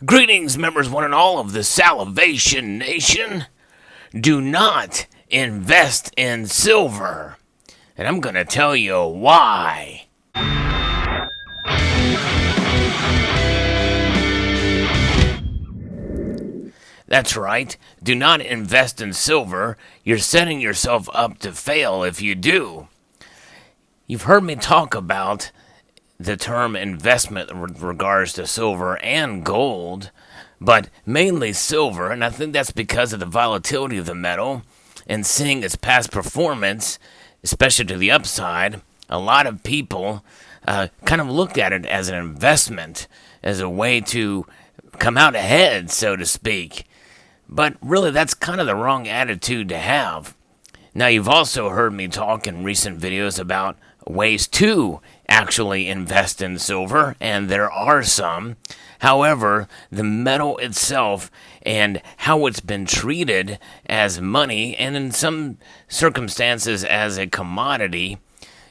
Greetings, members one and all of the Salivation Nation. Do not invest in silver. And I'm going to tell you why. That's right. Do not invest in silver. You're setting yourself up to fail if you do. You've heard me talk about the term investment with regards to silver and gold, but mainly silver, and I think that's because of the volatility of the metal and seeing its past performance, especially to the upside. A lot of people kind of look at it as an investment, as a way to come out ahead, so to speak. But really, that's kind of the wrong attitude to have. Now, you've also heard me talk in recent videos about ways to actually invest in silver, and there are some. However, the metal itself and how it's been treated as money, and in some circumstances as a commodity,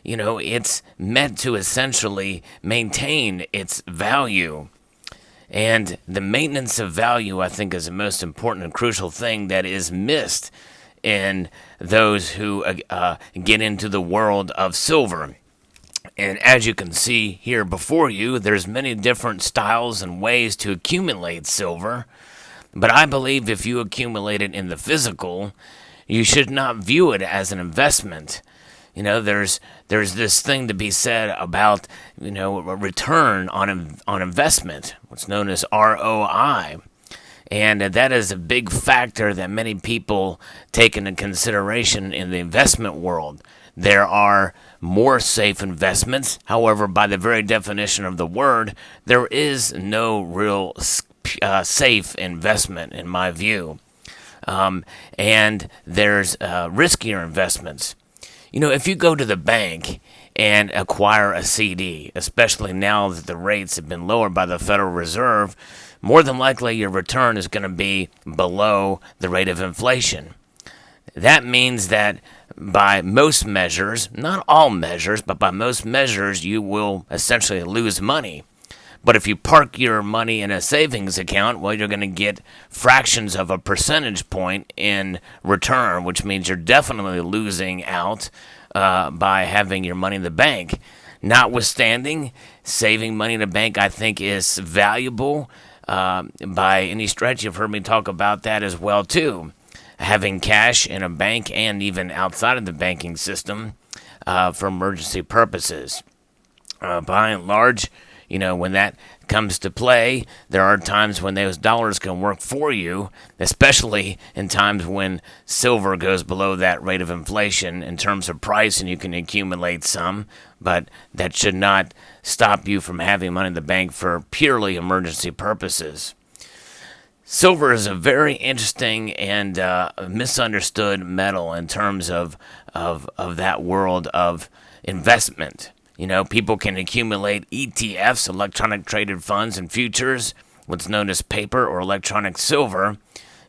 it's meant to essentially maintain its value. And the maintenance of value, I think, is the most important and crucial thing that is missed in those who get into the world of silver. And as you can see here before you, there's many different styles and ways to accumulate silver. But I believe if you accumulate it in the physical, you should not view it as an investment. There's this thing to be said about, a return on investment, what's known as ROI. And that is a big factor that many people take into consideration in the investment world. There are more safe investments. However, by the very definition of the word, there is no real safe investment, in my view. And there's riskier investments. If you go to the bank and acquire a CD, especially now that the rates have been lowered by the Federal Reserve, more than likely your return is going to be below the rate of inflation. That means that by most measures, not all measures, but by most measures, you will essentially lose money. But if you park your money in a savings account, well, you're going to get fractions of a percentage point in return, which means you're definitely losing out by having your money in the bank. Notwithstanding, saving money in the bank, I think, is valuable. By any stretch, you've heard me talk about that as well, too. Having cash in a bank and even outside of the banking system for emergency purposes. By and large, when that comes to play, there are times when those dollars can work for you, especially in times when silver goes below that rate of inflation in terms of price, and you can accumulate some, but that should not stop you from having money in the bank for purely emergency purposes. Silver is a very interesting and misunderstood metal in terms of that world of investment. People can accumulate ETFs, electronic traded funds, and futures, what's known as paper or electronic silver.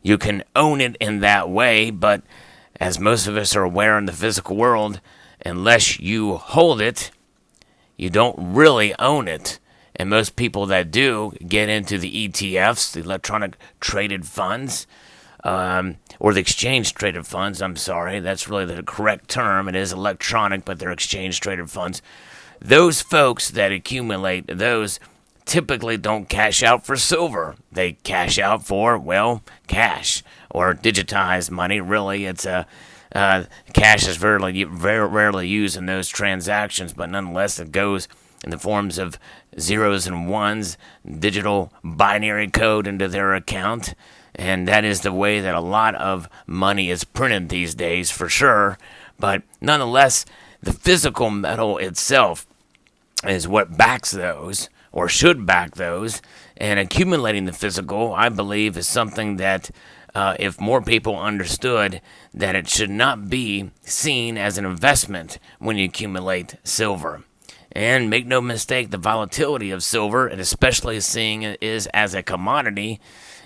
You can own it in that way, but as most of us are aware in the physical world, unless you hold it, you don't really own it. And most people that do get into the ETFs, the electronic traded funds, or the exchange traded funds, that's really the correct term. It is electronic, but they're exchange traded funds. Those folks that accumulate those typically don't cash out for silver. They cash out for, cash or digitized money. Really, it's cash is very rarely used in those transactions, but nonetheless, it goes in the forms of zeros and ones, digital binary code into their account. And that is the way that a lot of money is printed these days, for sure. But nonetheless, the physical metal itself is what backs those, or should back those. And accumulating the physical, I believe, is something that if more people understood that it should not be seen as an investment when you accumulate silver. And make no mistake, the volatility of silver, and especially seeing it is as a commodity,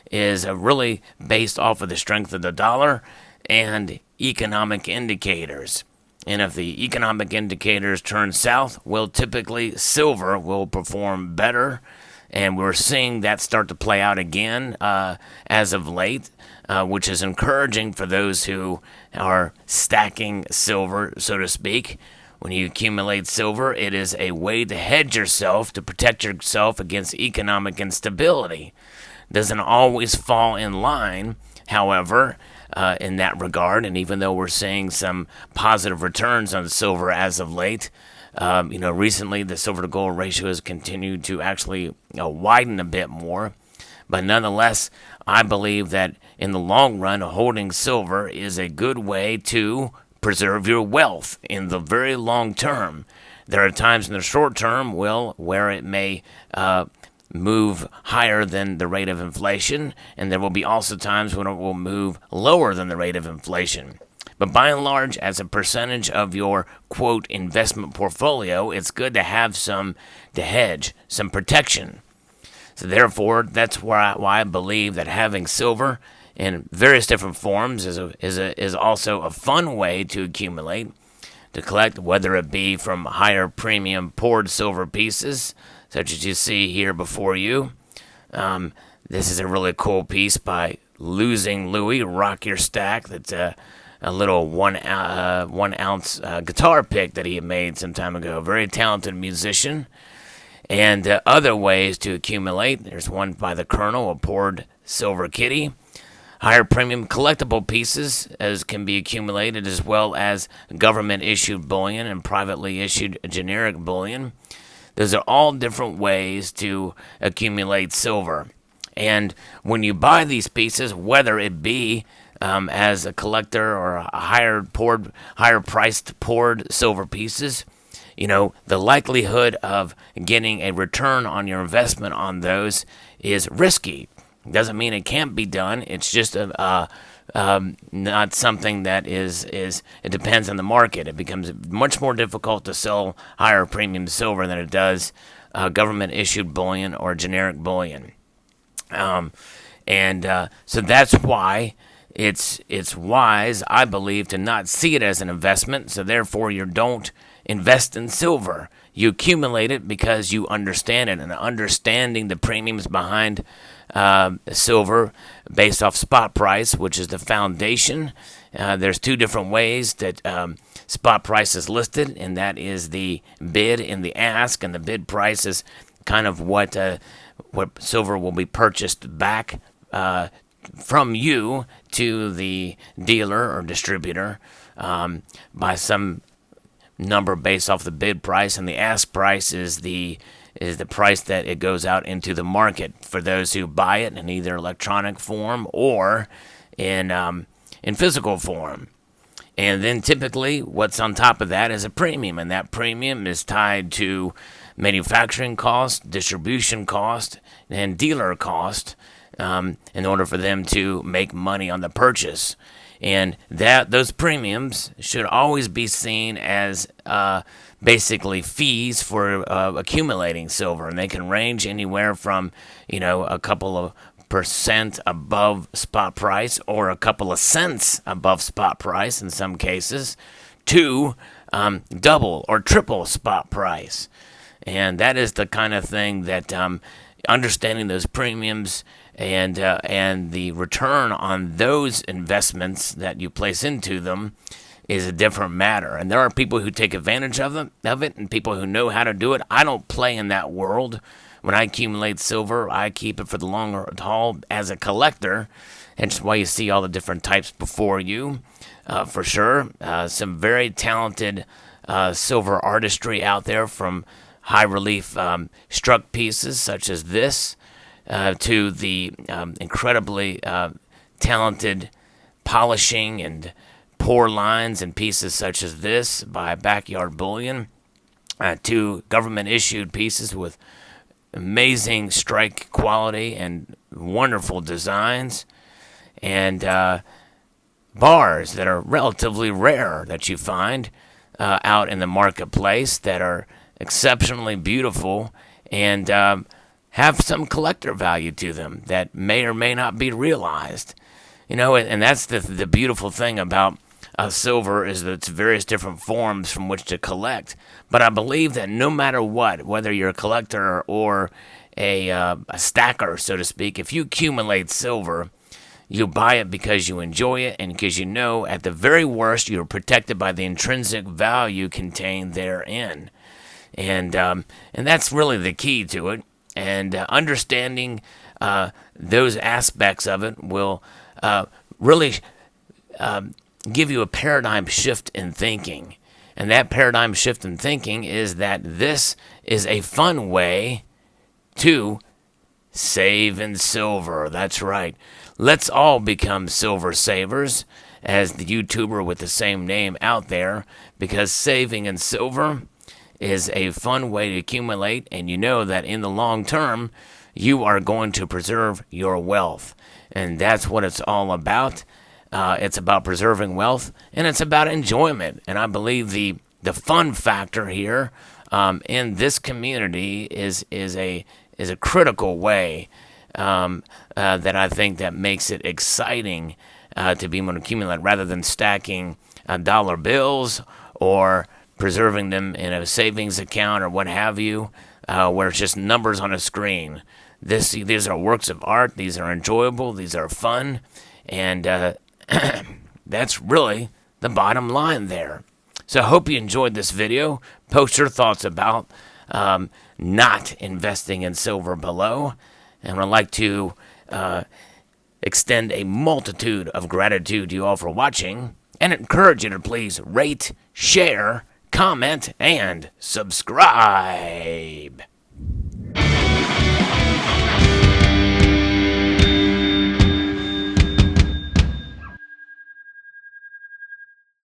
is really based off of the strength of the dollar and economic indicators. And if the economic indicators turn south, well, typically silver will perform better. And we're seeing that start to play out again as of late, which is encouraging for those who are stacking silver, so to speak. When you accumulate silver, it is a way to hedge yourself, to protect yourself against economic instability. It doesn't always fall in line, however, in that regard. And even though we're seeing some positive returns on silver as of late, recently the silver to gold ratio has continued to actually widen a bit more. But nonetheless, I believe that in the long run, holding silver is a good way to preserve your wealth in the very long term. There are times in the short term, where it may move higher than the rate of inflation, and there will be also times when it will move lower than the rate of inflation. But by and large, as a percentage of your, quote, investment portfolio, it's good to have some to hedge, some protection. So therefore, that's why I believe that having silver in various different forms is also a fun way to accumulate, to collect, whether it be from higher premium poured silver pieces, such as you see here before you. This is a really cool piece by Losing Louie, Rock Your Stack. That's a little one ounce guitar pick that he made some time ago. Very talented musician. And other ways to accumulate. There's one by the Colonel, a poured silver kitty. Higher premium collectible pieces as can be accumulated, as well as government-issued bullion and privately issued generic bullion. Those are all different ways to accumulate silver. And when you buy these pieces, whether it be as a collector or a higher priced poured silver pieces, the likelihood of getting a return on your investment on those is risky. Doesn't mean it can't be done. It's just not something that is. It depends on the market. It becomes much more difficult to sell higher premium silver than it does government issued bullion or generic bullion. So that's why it's wise, I believe, to not see it as an investment. So therefore, you don't invest in silver. You accumulate it because you understand it, and understanding the premiums behind silver based off spot price, which is the foundation. There's two different ways that spot price is listed, and that is the bid and the ask. And the bid price is kind of what silver will be purchased back from you to the dealer or distributor by some number based off the bid price, and the ask price is the price that it goes out into the market for those who buy it in either electronic form or in physical form. And then typically what's on top of that is a premium, and that premium is tied to manufacturing cost, distribution cost, and dealer cost in order for them to make money on the purchase. And those premiums should always be seen as basically fees for accumulating silver, and they can range anywhere from a couple of percent above spot price or a couple of cents above spot price in some cases to double or triple spot price. And that is the kind of thing that understanding those premiums and the return on those investments that you place into them is a different matter. And there are people who take advantage of it, and people who know how to do it. I don't play in that world. When I accumulate silver, I keep it for the long haul as a collector, and that's why you see all the different types before you, for sure. Some very talented silver artistry out there, from high relief struck pieces such as this to the incredibly talented polishing and pour lines and pieces such as this by Backyard Bullion, to government issued pieces with amazing strike quality and wonderful designs, and bars that are relatively rare that you find out in the marketplace that are exceptionally beautiful and have some collector value to them that may or may not be realized. And that's the beautiful thing about silver, is that it's various different forms from which to collect. But I believe that no matter what, whether you're a collector or a stacker, so to speak. If you accumulate silver, you buy it because you enjoy it and because you know at the very worst you're protected by the intrinsic value contained therein. And that's really the key to it. And understanding those aspects of it will really give you a paradigm shift in thinking. And that paradigm shift in thinking is that this is a fun way to save in silver. That's right. Let's all become silver savers, as the YouTuber with the same name out there, because saving in silver is a fun way to accumulate, and you know that in the long term, you are going to preserve your wealth. And that's what it's all about. It's about preserving wealth, and it's about enjoyment. And I believe the fun factor here in this community is a critical way that I think that makes it exciting to be able to accumulate rather than stacking dollar bills or preserving them in a savings account or what have you, where it's just numbers on a screen. These are works of art. These are enjoyable. These are fun. And that's really the bottom line there. So I hope you enjoyed this video. Post your thoughts about not investing in silver below. And I'd like to extend a multitude of gratitude to you all for watching and encourage you to please rate, share, comment, and subscribe.